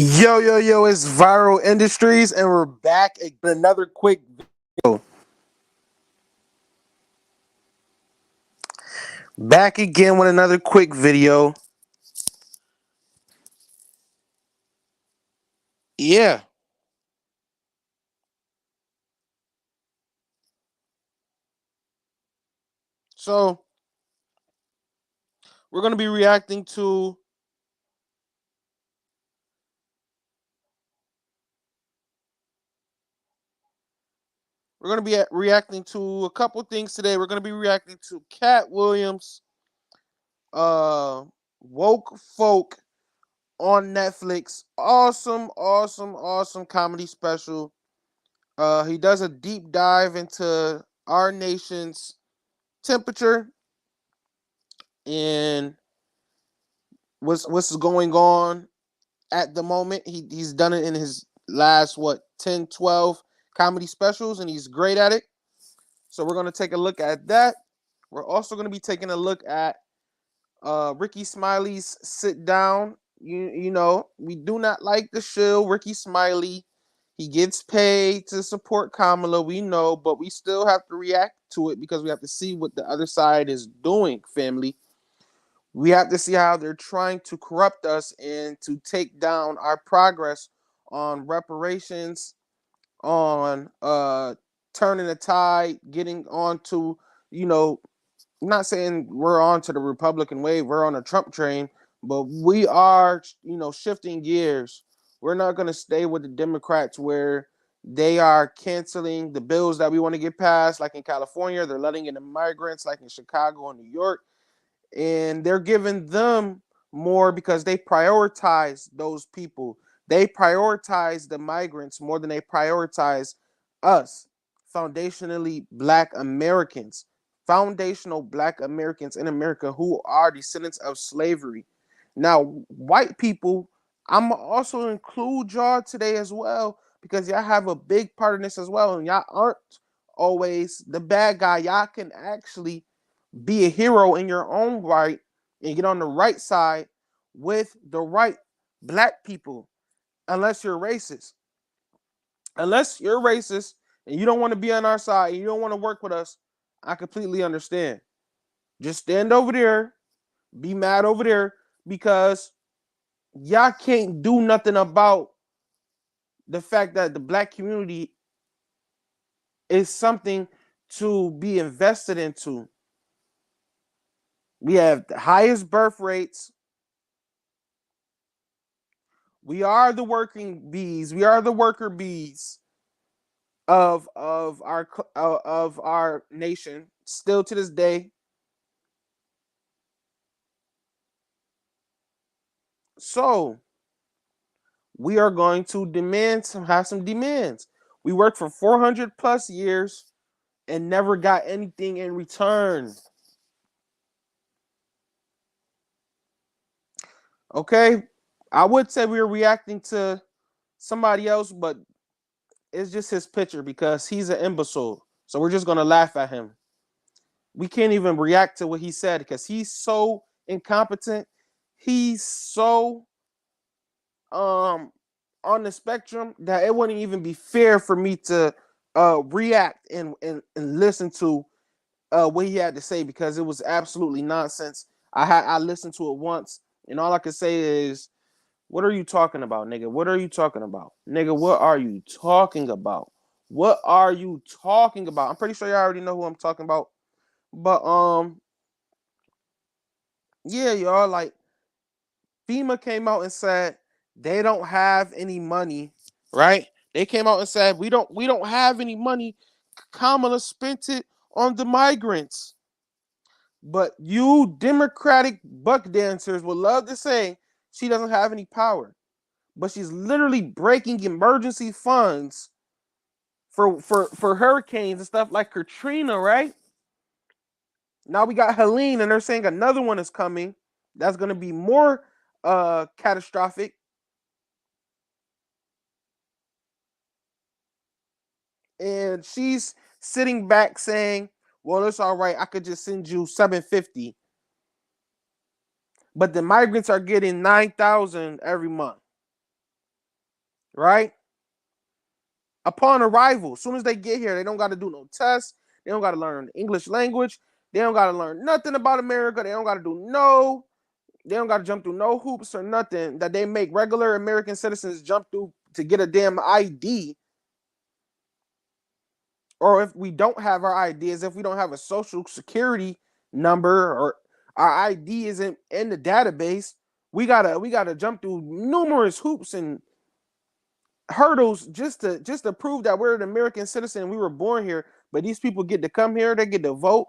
Yo, it's Viral Industries, and we're back with another quick video. Back again with another quick video. Yeah, so we're gonna be reacting to reacting to a couple things today. We're gonna be reacting to Cat Williams, uh, Woke Folk on Netflix. Awesome comedy special. He does a deep dive into our nation's temperature and what's going on at the moment. He's done it in his last 10, 12 comedy specials, and he's great at it. So we're gonna take a look at that. We're also gonna be taking a look at Ricky Smiley's sit down. You know, we do not like the shill. Ricky Smiley, he gets paid to support Kamala, we know, but we still have to react to it because we have to see what the other side is doing, family. We have to see how they're trying to corrupt us and to take down our progress on reparations, on turning the tide, getting on to, you know, I'm not saying we're on to the Republican wave, we're on a Trump train, but we are, shifting gears. We're not going to stay with the Democrats where they are canceling the bills that we want to get passed, like in California. They're letting in immigrants, like in Chicago and New York, and they're giving them more because they prioritize those people. They prioritize the migrants more than they prioritize us, foundationally black Americans, foundational black Americans in America who are descendants of slavery. Now, white people, I'm also include y'all today as well because y'all have a big part in this as well, and y'all aren't always the bad guy. Y'all can actually be a hero in your own right and get on the right side with the right black people, unless you're racist. Unless you're racist and you don't want to be on our side and you don't want to work with us, I completely understand. Just stand over there, be mad over there, because y'all can't do nothing about the fact that the black community is something to be invested into. We have the highest birth rates. We are the working bees. We are the worker bees of our nation. Still to this day. So we are going to have some demands. We worked for 400 plus years and never got anything in return. Okay, I would say we were reacting to somebody else, but it's just his picture because he's an imbecile. So we're just gonna laugh at him. We can't even react to what he said because he's so incompetent. He's so on the spectrum that it wouldn't even be fair for me to react and listen to what he had to say because it was absolutely nonsense. I listened to it once and all I could say is, what are you talking about, nigga? What are you talking about? Nigga, what are you talking about? What are you talking about? I'm pretty sure you already know who I'm talking about. But yeah, y'all, like FEMA came out and said they don't have any money, right? They came out and said we don't have any money. Kamala spent it on the migrants. But you Democratic buck dancers would love to say she doesn't have any power. But she's literally breaking emergency funds for hurricanes and stuff like Katrina, right? Now we got Helene, and they're saying another one is coming. That's going to be more catastrophic. And she's sitting back saying, "Well, it's all right. I could just send you 750." But the migrants are getting 9,000 every month. right? Upon arrival, as soon as they get here, they don't got to do no tests. They don't got to learn the English language. They don't got to learn nothing about America. They don't got to do no. They don't got to jump through no hoops or nothing that they make regular American citizens jump through to get a damn ID. Or if we don't have our IDs, if we don't have a social security number or our ID isn't in the database, we gotta jump through numerous hoops and hurdles just to prove that we're an American citizen and we were born here. But these people get to come here, they get to vote,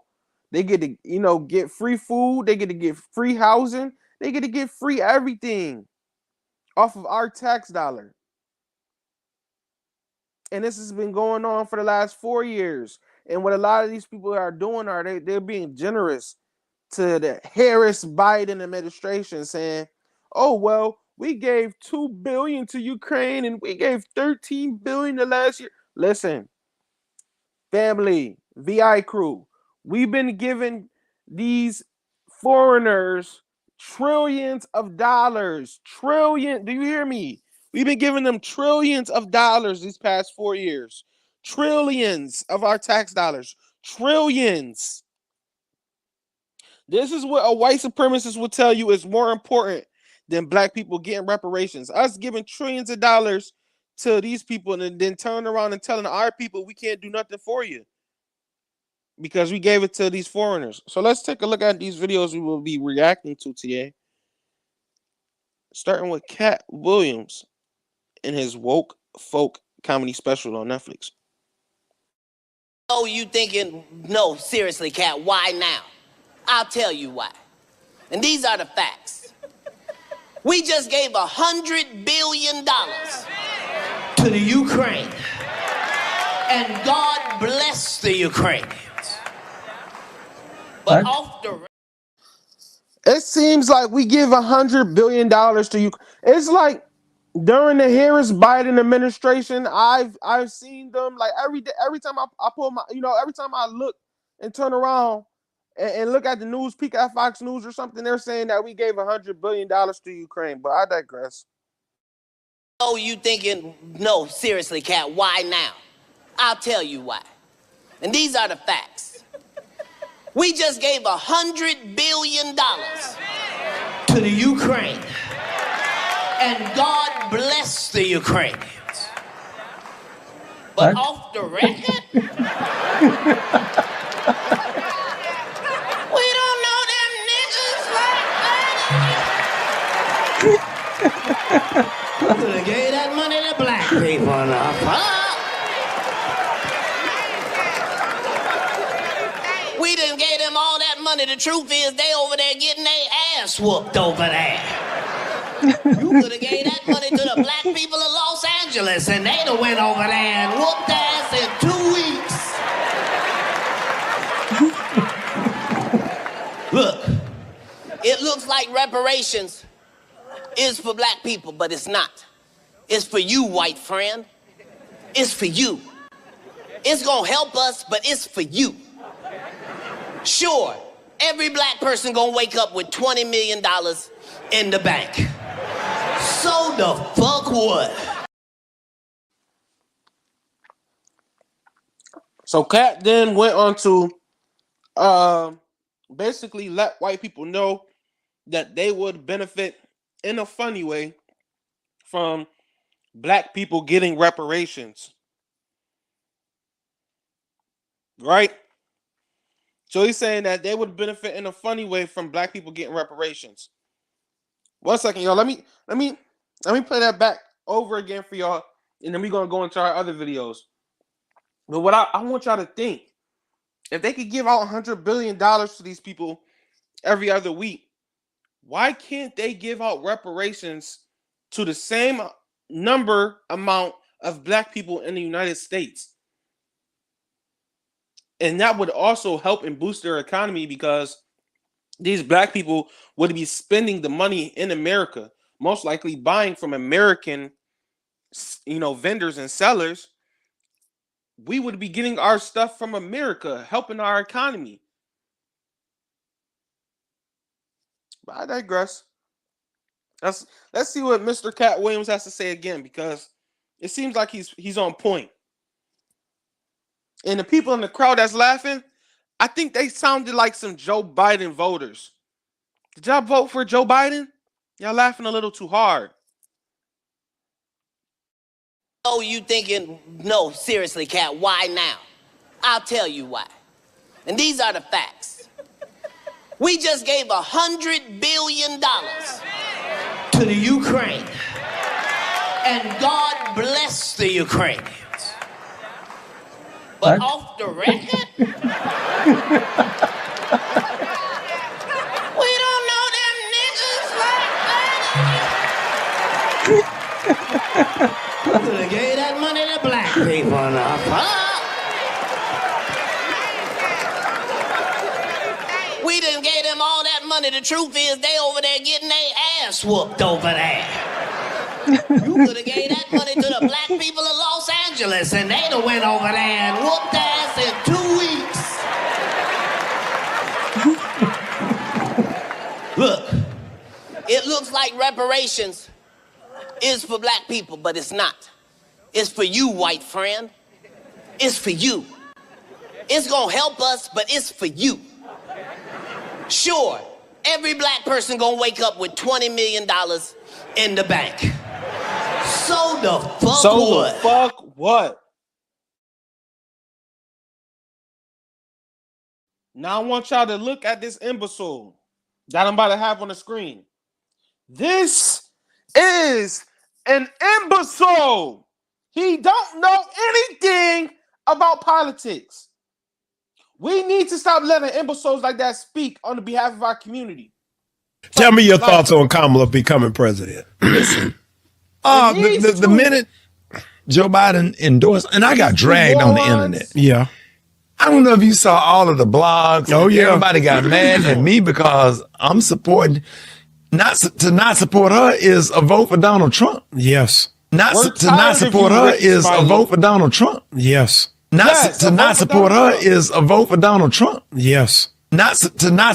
they get to get free food, they get to get free housing, they get to get free everything off of our tax dollar. And this has been going on for the last 4 years. And what a lot of these people are doing are they're being generous to the Harris Biden administration, saying, "Oh well, we gave 2 billion to Ukraine and we gave 13 billion the last year." Listen, family, VI crew, we've been giving these foreigners trillions of dollars. Trillion, do you hear me? We've been giving them trillions of dollars these past 4 years. Trillions of our tax dollars. Trillions. This is what a white supremacist will tell you is more important than black people getting reparations. Us giving trillions of dollars to these people and then turning around and telling our people we can't do nothing for you because we gave it to these foreigners. So let's take a look at these videos we will be reacting to today. Starting with Katt Williams in his woke folk comedy special on Netflix. Oh, you thinking, no, seriously, Katt, why now? I'll tell you why. And these are the facts. We just gave $100 billion to the Ukraine. And God bless the Ukrainians. But off the... It seems like we give $100 billion to you. It's like during the Harris Biden administration, I've seen them like every time I pull my every time I look and turn around and look at the news, peek at Fox News or something, they're saying that we gave $100 billion to Ukraine. But I digress. Oh, you thinking, no, seriously, Katt, why now? I'll tell you why. And these are the facts. We just gave $100 billion to the Ukraine. And God bless the Ukrainians. But off the record, we don't know them niggas like that. We could have gave that money to black people enough, huh? We done gave them all that money. The truth is they over there getting their ass whooped over there. You could have gave that money to the black people of Los Angeles and they'd have went over there and whooped ass in 2 weeks. Look, it looks like reparations is for black people, but it's not. It's for you, white friend. It's for you. It's gonna help us, but it's for you. Sure, every black person gonna wake up with $20 million in the bank. So the fuck what? So Katt then went on to basically let white people know that they would benefit in a funny way from black people getting reparations. Right? So he's saying that they would benefit in a funny way from black people getting reparations. 1 second, y'all. Let me play that back over again for y'all, and then we're gonna go into our other videos. But what I want y'all to think, if they could give out $100 billion to these people every other week, why can't they give out reparations to the same amount of black people in the United States? And that would also help and boost their economy because these black people would be spending the money in America, most likely buying from American, vendors and sellers. We would be getting our stuff from America, helping our economy. But I digress. Let's see what Mr. Katt Williams has to say again, because It seems like he's on point. And the people in the crowd that's laughing, I think they sounded like some Joe Biden voters. Did y'all vote for Joe Biden? Y'all laughing a little too hard. Oh, you thinking, no, seriously, Katt, why now? I'll tell you why. And these are the facts. We just gave $100 billion to the Ukraine. And God bless the Ukrainians. But off the record, we don't know them niggas like that. Could have gave that money to black people enough, huh? We done gave them all that money. The truth is, they over there getting their ass whooped over there. You could have gave that money to the black people of Los Angeles, and they'd have went over there and whooped ass in 2 weeks. Look, it looks like reparations is for black people, but it's not. It's for you, white friend. It's for you. It's gonna help us, but it's for you. Sure, every black person gonna wake up with $20 million in the bank. So the fuck what? Now I want y'all to look at this imbecile that I'm about to have on the screen. This is an imbecile. He don't know anything about politics. We need to stop letting imbeciles like that speak on the behalf of our community. Tell me your thoughts on Kamala becoming president. Listen. The minute Joe Biden endorsed, and I got dragged on the internet. Yeah. I don't know if you saw all of the blogs. Oh, yeah. Everybody got mad at me because I'm supporting. Not support her is a vote for Donald Trump. Yes. Not support her is a vote for Donald Trump. Yes. Not support her is a vote for Donald Trump. Yes. Not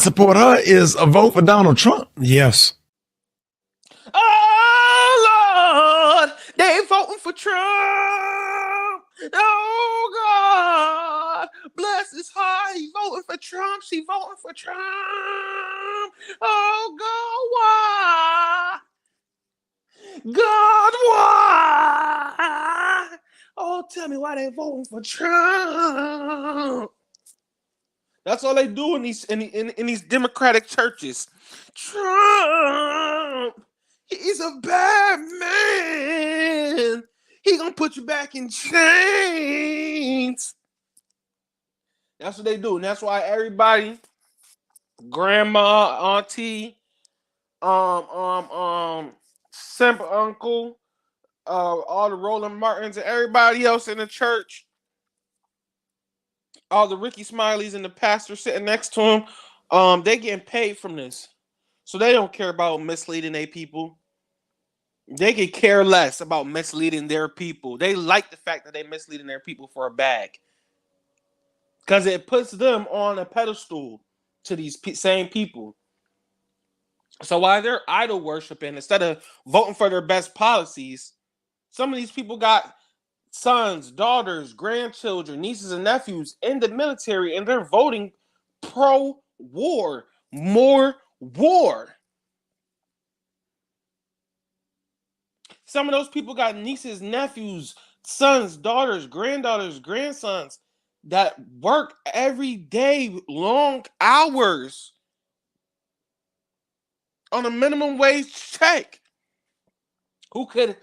support her is a vote for Donald Trump. Yes. Oh Lord, they voting for Trump. Oh God, bless his heart. He voting for Trump. She voting for Trump. Oh God, why? God, why? Oh, tell me why they voting for Trump. That's all they do in these Democratic churches. Trump, he's a bad man. He gonna put you back in chains. That's what they do, and that's why everybody, grandma, auntie, simp uncle, all the Roland Martins and everybody else in the church, all the Ricky Smileys and the pastor sitting next to him, they getting paid from this. So they don't care about misleading their people. They could care less about misleading their people. They like the fact that they misleading their people for a bag. Because it puts them on a pedestal to these same people. So while they're idol worshiping, instead of voting for their best policies, some of these people got sons, daughters, grandchildren, nieces, and nephews in the military, and they're voting pro-war. More war. Some of those people got nieces, nephews, sons, daughters, granddaughters, grandsons that work every day, long hours on a minimum wage check, who could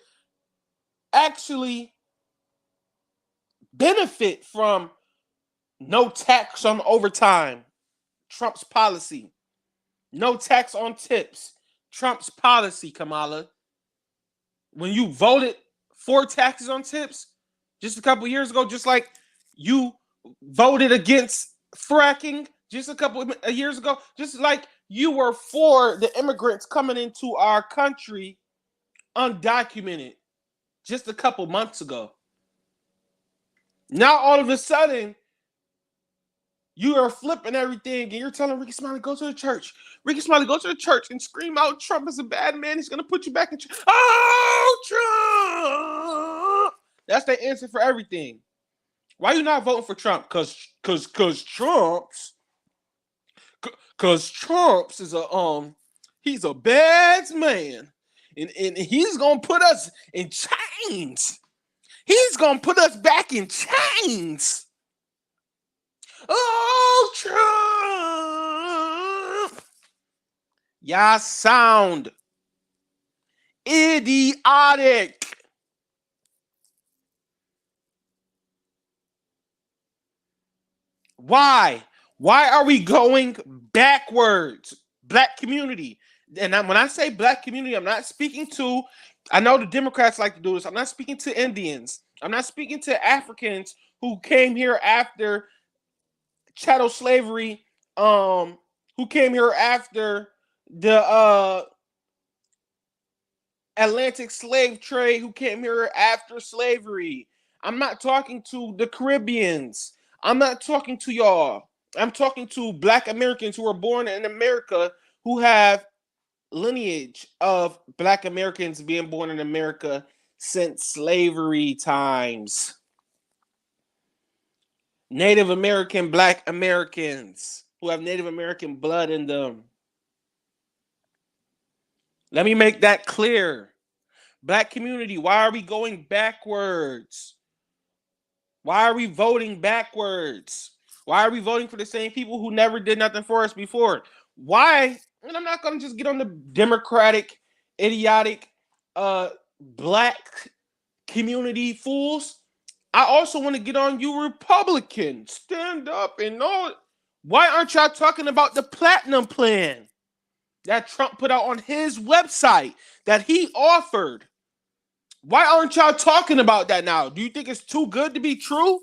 actually benefit from no tax on overtime, Trump's policy. No tax on tips, Trump's policy, Kamala. When you voted for taxes on tips just a couple years ago, just like you voted against fracking just a couple of years ago, just like you were for the immigrants coming into our country undocumented just a couple months ago. Now all of a sudden, you are flipping everything and you're telling Ricky Smiley, go to the church. Ricky Smiley, go to the church and scream out, Trump is a bad man. He's going to put you back in church. Oh, Trump! That's the answer for everything. Why you not voting for Trump? Cause Trump's is he's a bad man. And he's gonna put us in chains. He's gonna put us back in chains. Oh, Trump. Y'all sound idiotic. Why? Why are we going backwards? Black community. And when I say black community, I'm not speaking to, I know the Democrats like to do this. I'm not speaking to Indians. I'm not speaking to Africans who came here after chattel slavery, who came here after the Atlantic slave trade, who came here after slavery. I'm not talking to the Caribbeans. I'm not talking to y'all. I'm talking to Black Americans who were born in America, who have lineage of Black Americans being born in America since slavery times. Native American Black Americans who have Native American blood in them. Let me make that clear. Black community, why are we going backwards? Why are we voting backwards? Why are we voting for the same people who never did nothing for us before? Why? And I'm not going to just get on the Democratic, idiotic, Black community fools. I also want to get on you Republicans. Stand up and know it. Why aren't y'all talking about the platinum plan that Trump put out on his website that he offered? Why aren't y'all talking about that now? Do you think it's too good to be true?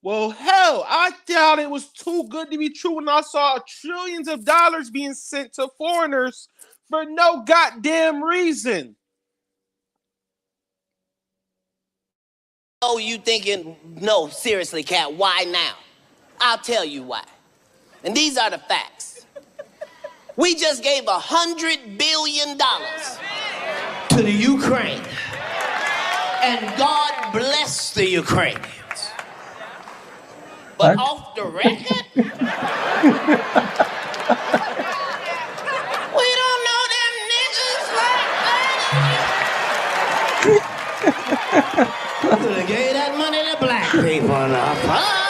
Well, hell, I thought it was too good to be true when I saw trillions of dollars being sent to foreigners for no goddamn reason. Oh, you thinking, no, seriously, Katt, why now? I'll tell you why. And these are the facts. We just gave $100 billion to the Ukraine. And God bless the Ukrainians. But off the record, we don't know them niggas like that. Could have gave that money to black people enough, huh?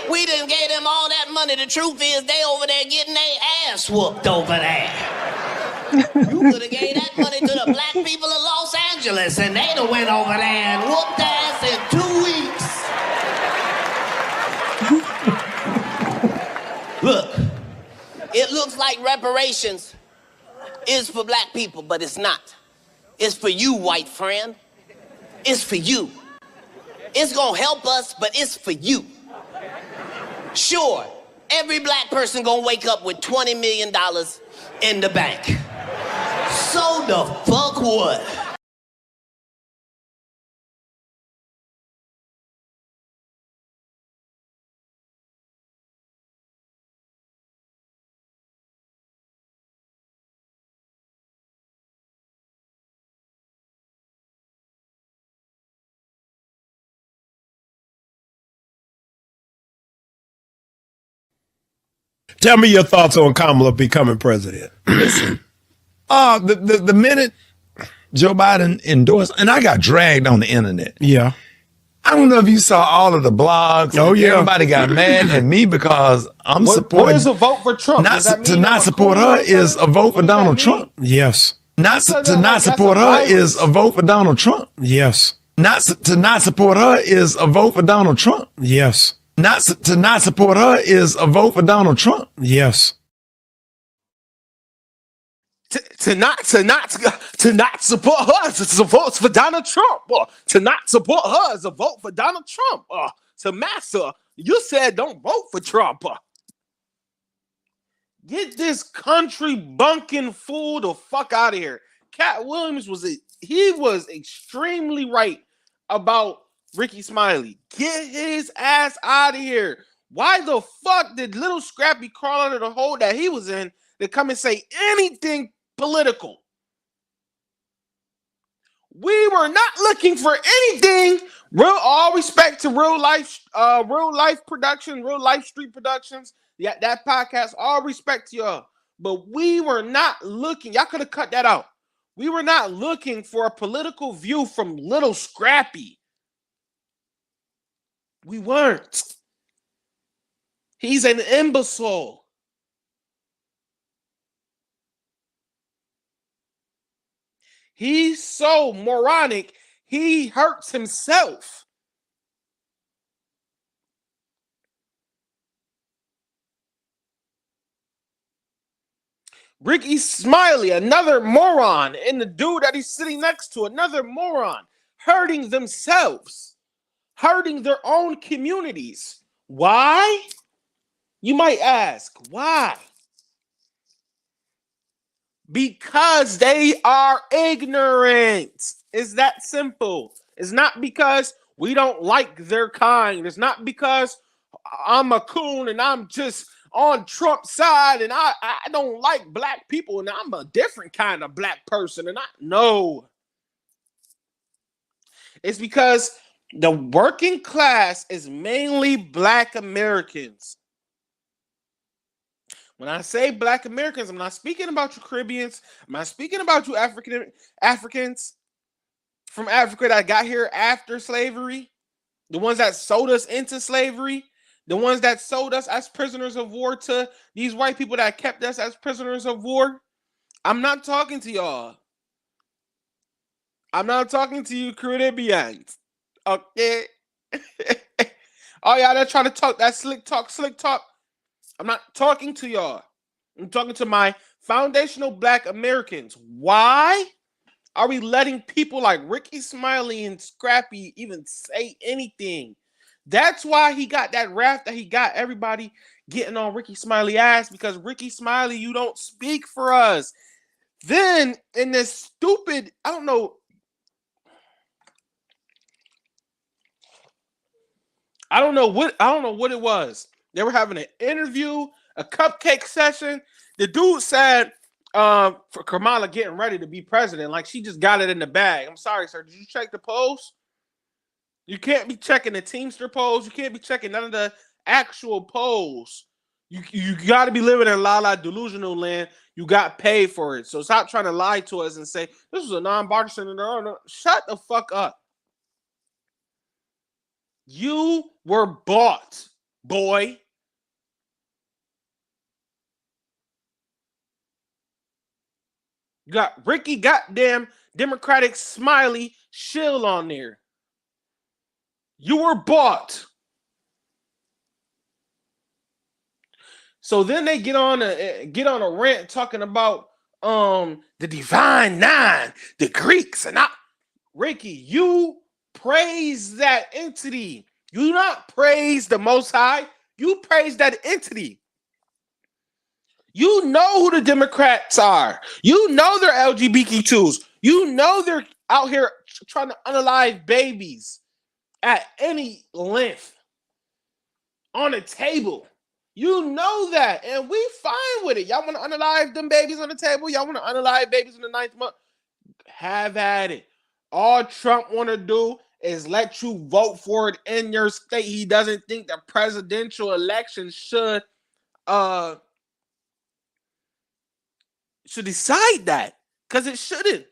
We done gave them all that money. The truth is, they over there getting their ass whooped over there. You could have gave that money to the black people of Los Angeles, and they'd have went over there and whooped ass in 2 weeks. Look, it looks like reparations is for black people, but it's not. It's for you, white friend. It's for you. It's gonna help us, but it's for you. Sure, every black person gonna wake up with $20 million in the bank. So the fuck what? Tell me your thoughts on Kamala becoming president. The minute Joe Biden endorsed, and I got dragged on the internet. Yeah. I don't know if you saw all of the blogs. Oh, yeah. Everybody got mad at me because I'm supporting. What is a vote for Trump? To not support her is a vote for Donald Trump. Yes. To not support her is a vote for Donald Trump. Yes. To not support her is a vote for Donald Trump. Yes. To not support her is a vote for Donald Trump. Yes. To not support her is a vote for Donald Trump. To not support her is a vote for Donald Trump. To Massa, you said don't vote for Trump. Get this country bunking fool the fuck out of here. Katt Williams was extremely right about Ricky Smiley. Get his ass out of here. Why the fuck did little Scrappy crawl out of the hole that he was in to come and say anything political? We were not looking for anything. All respect to real life production, real life street productions. Yeah, that podcast. All respect to y'all. But we were not looking. Y'all could have cut that out. We were not looking for a political view from Little Scrappy. We weren't. He's an imbecile. He's so moronic, he hurts himself. Ricky Smiley, another moron, and the dude that he's sitting next to, another moron, hurting themselves, hurting their own communities. Why? You might ask, why? Because they are ignorant. It's that simple. It's not because we don't like their kind. It's not because I'm a coon and I'm just on Trump's side and I don't like black people and I'm a different kind of black person. And no. It's because the working class is mainly black Americans. When I say black Americans, I'm not speaking about you Caribbeans. I'm not speaking about you Africans from Africa that got here after slavery. The ones that sold us into slavery. The ones that sold us as prisoners of war to these white people that kept us as prisoners of war. I'm not talking to y'all. I'm not talking to you Caribbeans. Okay? Oh, y'all that trying to talk that slick talk. I'm not talking to y'all. I'm talking to my foundational black Americans. Why are we letting people like Ricky Smiley and Scrappy even say anything? That's why he got that rap that he got. Everybody getting on Ricky Smiley ass because Ricky Smiley, you don't speak for us. Then in this stupid, I don't know what it was. They were having an interview, a cupcake session. The dude said for Kamala getting ready to be president, like she just got it in the bag. I'm sorry, sir. Did you check the polls? You can't be checking the Teamster polls. You can't be checking none of the actual polls. You got to be living in la delusional land. You got paid for it. So stop trying to lie to us and say this was a non-partisan. Shut the fuck up. You were bought, boy. You got Ricky goddamn Democratic Smiley shill on there. You were bought. So then they get on a rant talking about the Divine Nine, the Greeks, and Ricky, you praise that entity. You do not praise the Most High. You praise that entity. You know who the Democrats are. You know they're LGBTQs. You know they're out here trying to unalive babies at any length on a table. You know that, and we fine with it. Y'all want to unalive them babies on the table? Y'all want to unalive babies in the 9th month? Have at it. All Trump want to do is let you vote for it in your state. He doesn't think the presidential election should decide that, because it shouldn't.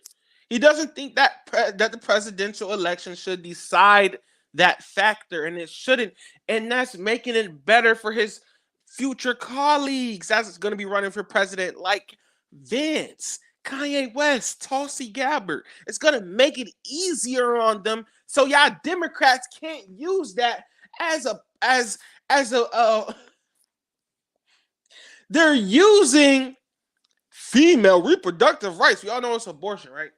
He doesn't think that that the presidential election should decide that factor, and it shouldn't. And that's making it better for his future colleagues that's going to be running for president, like Vince, Kanye West, Tulsi Gabbard. It's going to make it easier on them. So y'all Democrats can't use that as a they're using female reproductive rights. We all know it's abortion, right?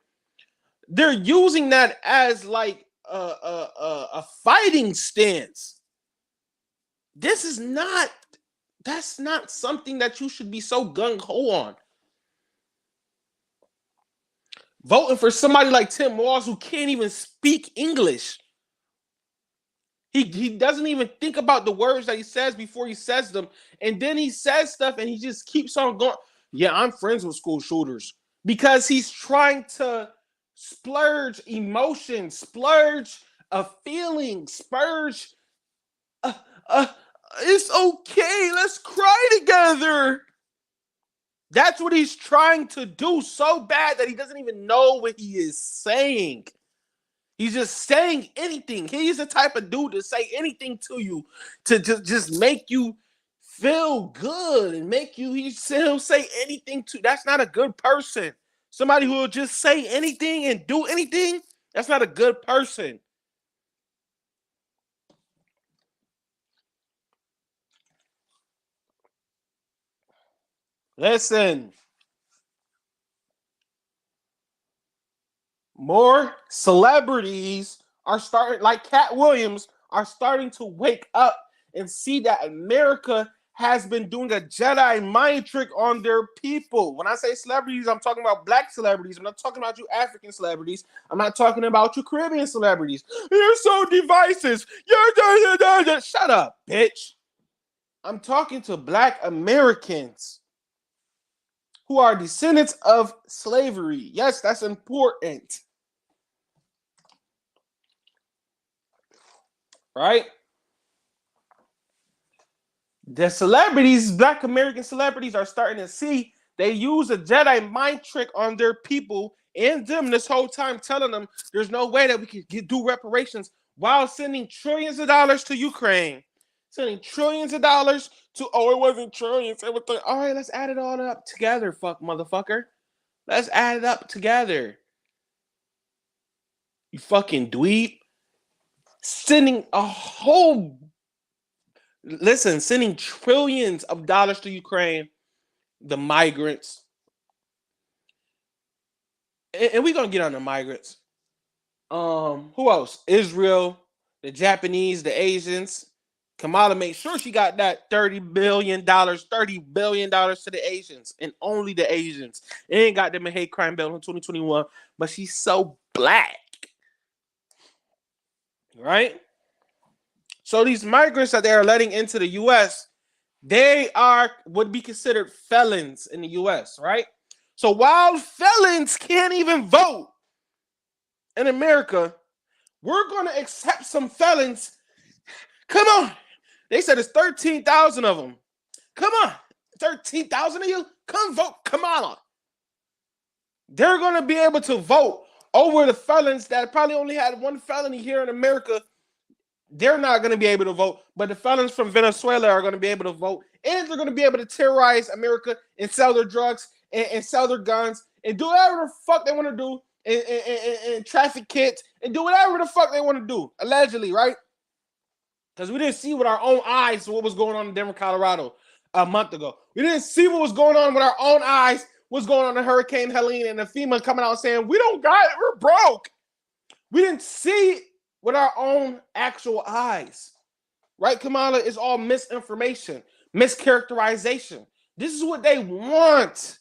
They're using that as like a fighting stance. That's not something that you should be so gung-ho on. Voting for somebody like Tim Walz who can't even speak English. He doesn't even think about the words that he says before he says them. And then he says stuff and he just keeps on going. Yeah, I'm friends with school shooters. Because he's trying to splurge emotion, splurge a feeling, splurge. Uh, uh, it's okay. Let's cry together. That's what he's trying to do so bad that he doesn't even know what he is saying. He's just saying anything. He's the type of dude to say anything to you to just make you feel good and make you. He'll say anything to. That's not a good person. Somebody who will just say anything and do anything. That's not a good person. Listen. More celebrities are starting, like Katt Williams, are starting to wake up and see that America has been doing a Jedi mind trick on their people. When I say celebrities, I'm talking about black celebrities. I'm not talking about you African celebrities. I'm not talking about you Caribbean celebrities. You're so divisive. Shut up, bitch. I'm talking to black Americans who are descendants of slavery. Yes, that's important. Right? The celebrities, black American celebrities, are starting to see they use a Jedi mind trick on their people and them this whole time, telling them there's no way that we can do reparations while sending trillions of dollars to Ukraine. Sending trillions of dollars to, oh, it wasn't trillions. It was all right, let's add it all up together, fuck motherfucker. Let's add it up together. You fucking dweeb. Sending a whole sending trillions of dollars to Ukraine, the migrants, and we're gonna get on the migrants. Who else? Israel, the Japanese, the Asians. Kamala made sure she got that $30 billion to the Asians, and only the Asians. It ain't got them a hate crime bill in 2021, but she's so black. Right? So these migrants that they are letting into the US, they would be considered felons in the US, right? So while felons can't even vote in America, we're going to accept some felons. Come on. They said it's 13,000 of them. Come on. 13,000 of you? Come vote Kamala. They're going to be able to vote over the felons that probably only had one felony here in America. They're not going to be able to vote, but the felons from Venezuela are going to be able to vote, and they're going to be able to terrorize America and sell their drugs and sell their guns and do whatever the fuck they want to do and traffic kids and do whatever the fuck they want to do, allegedly, right? Because we didn't see with our own eyes what was going on in Denver, Colorado a month ago. We didn't see what was going on with our own eyes, what's going on in Hurricane Helene and the FEMA coming out saying, we don't got it, we're broke. We didn't see with our own actual eyes. Right, Kamala? It's all misinformation, mischaracterization. This is what they want. As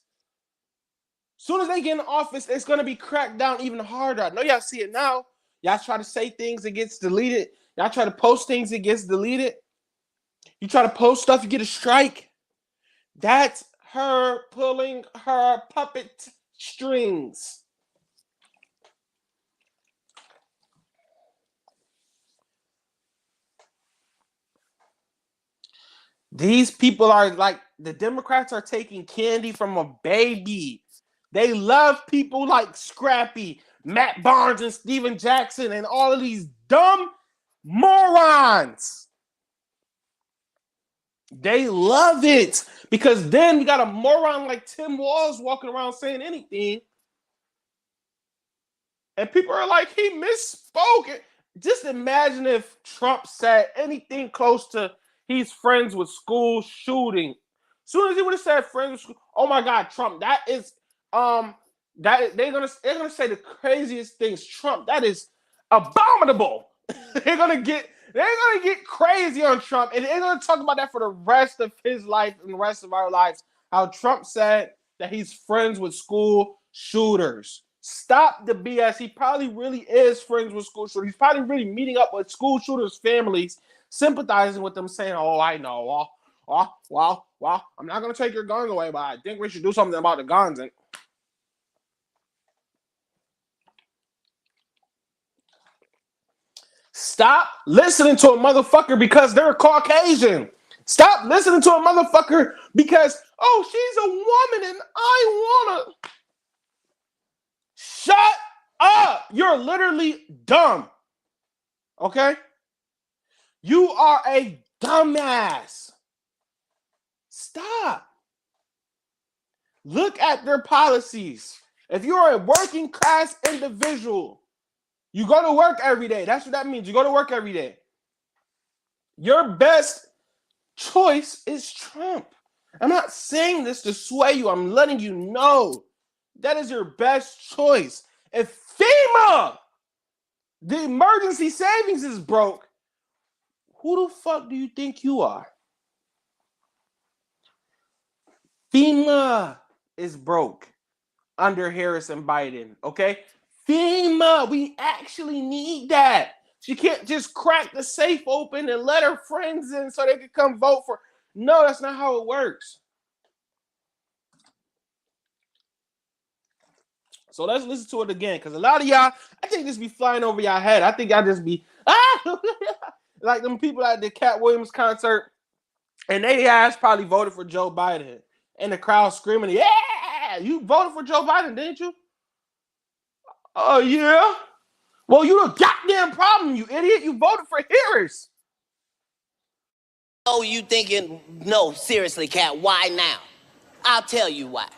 soon as they get in office, it's going to be cracked down even harder. I know y'all see it now. Y'all try to say things, it gets deleted. Y'all try to post things, it gets deleted. You try to post stuff, you get a strike. That's her pulling her puppet strings. These people are like, the Democrats are taking candy from a baby. They love people like Scrappy, Matt Barnes, and Steven Jackson, and all of these dumb morons. They love it because then we got a moron like Tim Walz walking around saying anything. And people are like, he misspoke. Just imagine if Trump said anything close to he's friends with school shooting. As soon as he would have said friends with school, oh my God, Trump, that is that they're gonna say the craziest things. Trump, that is abominable. they're gonna get crazy on Trump, and they're gonna talk about that for the rest of his life and the rest of our lives. How Trump said that he's friends with school shooters. Stop the BS. He probably really is friends with school shooters. He's probably really meeting up with school shooters' families, sympathizing with them, saying, oh, I know. Well, I'm not going to take your guns away, but I think we should do something about the guns. And Stop listening to a motherfucker because they're Caucasian. Stop listening to a motherfucker because, oh, she's a woman and I wanna. Shut up. You're literally dumb. Okay? You are a dumbass. Stop. Look at their policies. If you're a working class individual, you go to work every day. That's what that means. You go to work every day. Your best choice is Trump. I'm not saying this to sway you. I'm letting you know that is your best choice. If FEMA, the emergency savings, is broke, who the fuck do you think you are? FEMA is broke under Harris and Biden, okay? FEMA, we actually need that. She can't just crack the safe open and let her friends in so they can come vote for. No, that's not how it works. So let's listen to it again, because a lot of y'all, I think this be flying over y'all head. I think y'all just be, like them people at the Katt Williams concert, and they ass probably voted for Joe Biden. And the crowd screaming, yeah, you voted for Joe Biden, didn't you? Oh, yeah? Well, you the goddamn problem, you idiot. You voted for Harris. Oh, you thinking, no, seriously, Katt, why now? I'll tell you why.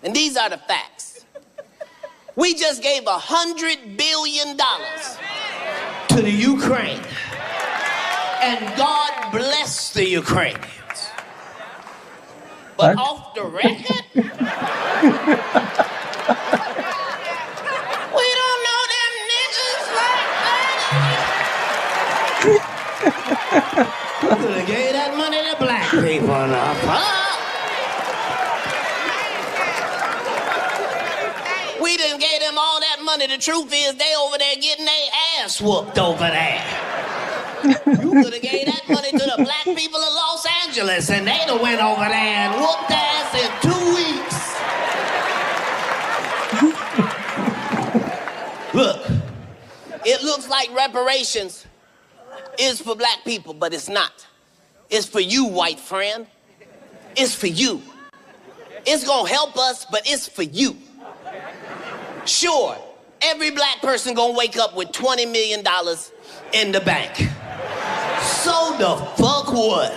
And these are the facts. We just gave $100 billion to the Ukraine. And God bless the Ukrainians. But off the record, we don't know them niggas like that. Could have gave that money to black people enough, huh? We done gave them all that money. The truth is, they over there getting their ass whooped over there. You could have gave that money to the black people of Los Angeles, and they'd have went over there and whooped ass in 2 weeks. Look, it looks like reparations is for black people, but it's not. It's for you, white friend. It's for you. It's gonna help us, but it's for you. Sure, every black person gonna wake up with $20 million in the bank. So the fuck what?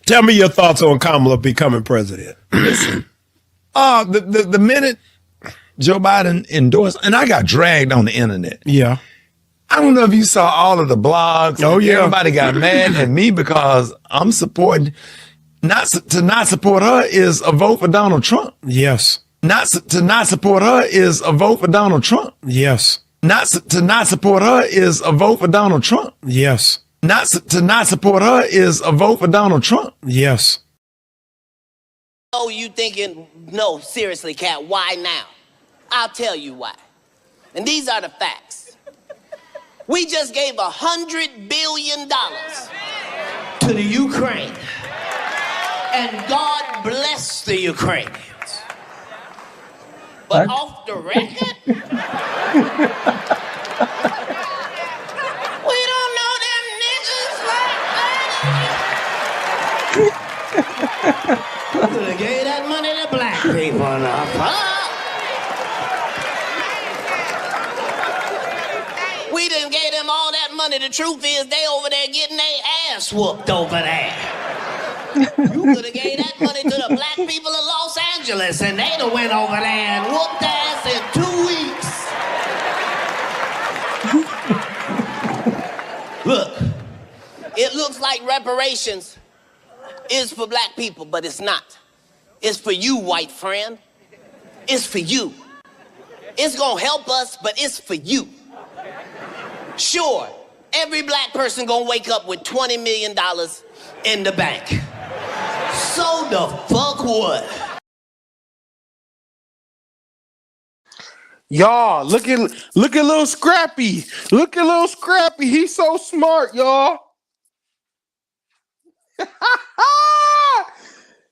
Tell me your thoughts on Kamala becoming president. The minute Joe Biden endorsed, and I got dragged on the internet. Yeah. I don't know if you saw all of the blogs. Oh, yeah. Everybody got mad at me because I'm supporting, to not support her is a vote for Donald Trump. Yes. To not support her is a vote for Donald Trump. Yes. To not support her is a vote for Donald Trump. Yes. To not support her is a vote for Donald Trump. Yes. Oh, you thinking, no, seriously, Katt, why now? I'll tell you why. And these are the facts. We just gave $100 billion to the Ukraine. And God bless the Ukrainians. But off the record, we don't know them niggas like that. Could have gave that money to black people enough, huh? We done gave them all that money. The truth is, they over there getting their ass whooped over there. You could have gave that money to the black people of Los Angeles, and they'd have went over there and whooped ass in 2 weeks. Look, it looks like reparations is for black people, but it's not. It's for you, white friend. It's for you. It's gonna help us, but it's for you. Sure, every black person gonna wake up with $20 million in the bank. So the fuck what? Y'all, look at little Scrappy. Look at little Scrappy. He's so smart, y'all. It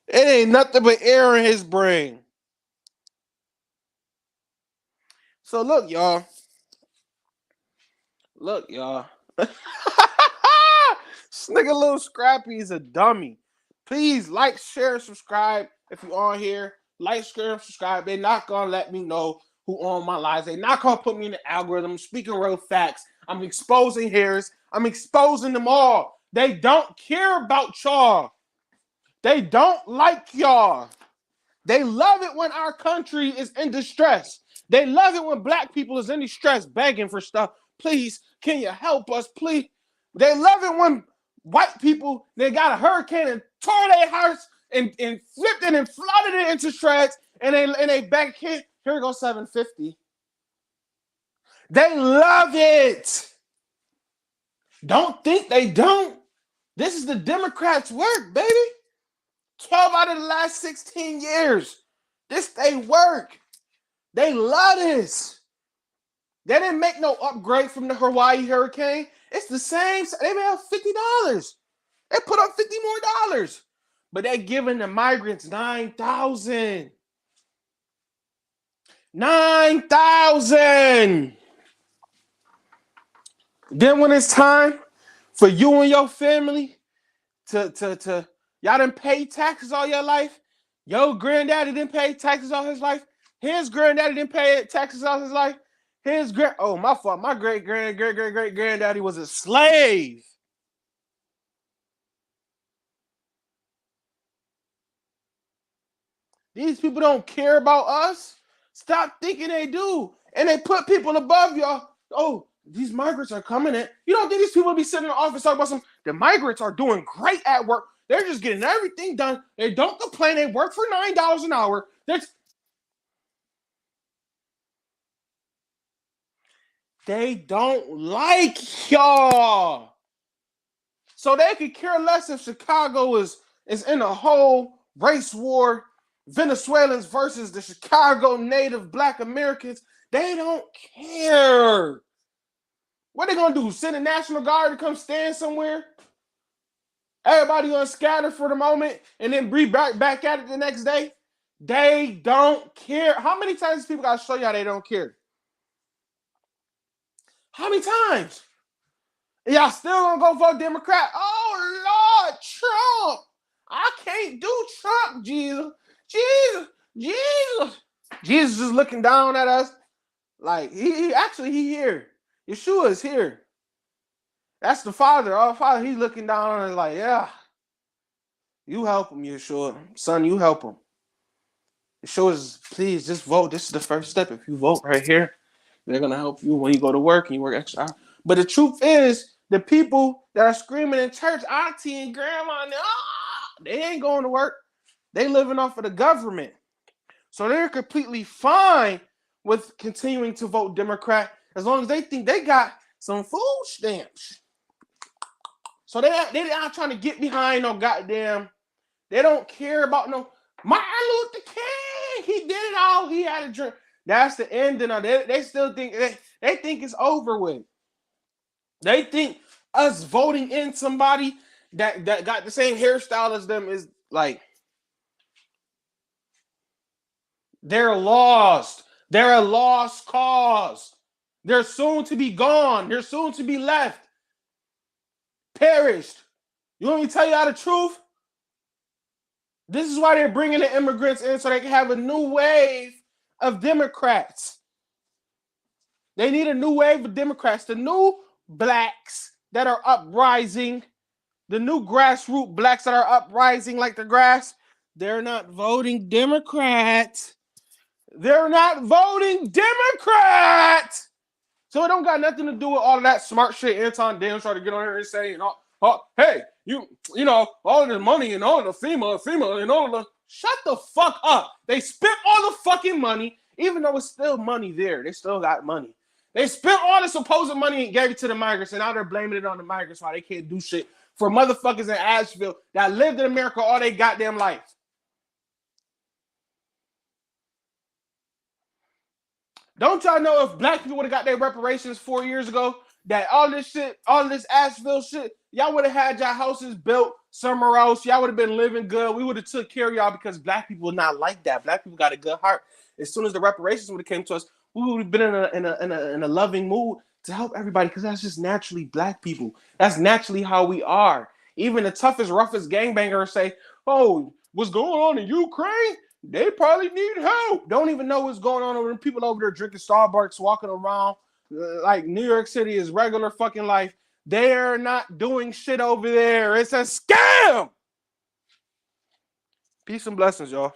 ain't nothing but air in his brain. So look, y'all. Look, y'all. This nigga little Scrappy is a dummy. Please like, share, subscribe if you're on here. Like, share, subscribe. They're not gonna let me know who on my lives. They're not gonna put me in the algorithm. I'm speaking real facts. I'm exposing hairs. I'm exposing them all. They don't care about y'all. They don't like y'all. They love it when our country is in distress. They love it when black people is in distress, begging for stuff. Please, can you help us, please? They love it when white people, they got a hurricane and tore their house and flipped it and flooded it into shreds, and they beg, here goes 750. They love it. Don't think they don't. This is the Democrats' work, baby. 12 out of the last 16 years. This they work. They love this. They didn't make no upgrade from the Hawaii hurricane. It's the same. They made up $50. They put up $50 more. But they're giving the migrants 9,000. 9,000. Then when it's time for you and your family to y'all done pay taxes all your life. Your granddaddy didn't pay taxes all his life. His granddaddy didn't pay taxes all his life. My fault. My great granddaddy was a slave. These people don't care about us. Stop thinking they do. And they put people above y'all. Oh, these migrants are coming in. You don't think these people be sitting in the office talking about the migrants are doing great at work. They're just getting everything done. They don't complain. They work for $9 an hour. They don't like y'all. So they could care less if Chicago is in a whole race war, Venezuelans versus the Chicago native black Americans. They don't care. What are they gonna do? Send a National Guard to come stand somewhere? Everybody gonna scatter for the moment and then be back at it the next day? They don't care. How many times people gotta show you how they don't care? How many times? Y'all still gonna go vote Democrat? Oh Lord, Trump! I can't do Trump, Jesus. Jesus is looking down at us like he here. Yeshua is here. That's the Father. Our Father, he's looking down on us like, yeah, you help him, Yeshua. Son, you help him. Yeshua is, please just vote. This is the first step. If you vote right here, they're gonna help you when you go to work and you work extra hours. But the truth is, the people that are screaming in church, auntie and grandma, they ain't going to work. They living off of the government. So they're completely fine with continuing to vote Democrat as long as they think they got some food stamps. So they're not trying to get behind no goddamn. They don't care about no Martin Luther King. He did it all. He had a drink. That's the ending of it. They still think they think it's over with. They think us voting in somebody that got the same hairstyle as them is like they're lost. They're a lost cause. They're soon to be gone. They're soon to be left. Perished. You want me to tell y'all the truth? This is why they're bringing the immigrants in so they can have a new wave of Democrats. They need a new wave of Democrats. The new blacks that are uprising, the new grassroots blacks that are uprising like the grass, they're not voting Democrat. They're not voting Democrat. So it don't got nothing to do with all of that smart shit Anton Daniels trying to get on here and say, hey, you know, all of the money and all of the FEMA and all of the... Shut the fuck up. They spent all the fucking money, even though it's still money there. They still got money. They spent all the supposed money and gave it to the migrants, and now they're blaming it on the migrants while they can't do shit for motherfuckers in Asheville that lived in America all their goddamn life. Don't y'all know if black people would have got their reparations 4 years ago, that all this shit, all this Asheville shit, y'all would have had y'all houses built somewhere else. Y'all would have been living good. We would have took care of y'all because black people not like that. Black people got a good heart. As soon as the reparations would have came to us, we would have been in a loving mood to help everybody because that's just naturally black people. That's naturally how we are. Even the toughest, roughest gangbangers say, "Oh, what's going on in Ukraine? They probably need help." Don't even know what's going on over there. People over there drinking Starbucks, walking around like New York City is regular fucking life. They're not doing shit over there. It's a scam. Peace and blessings, y'all.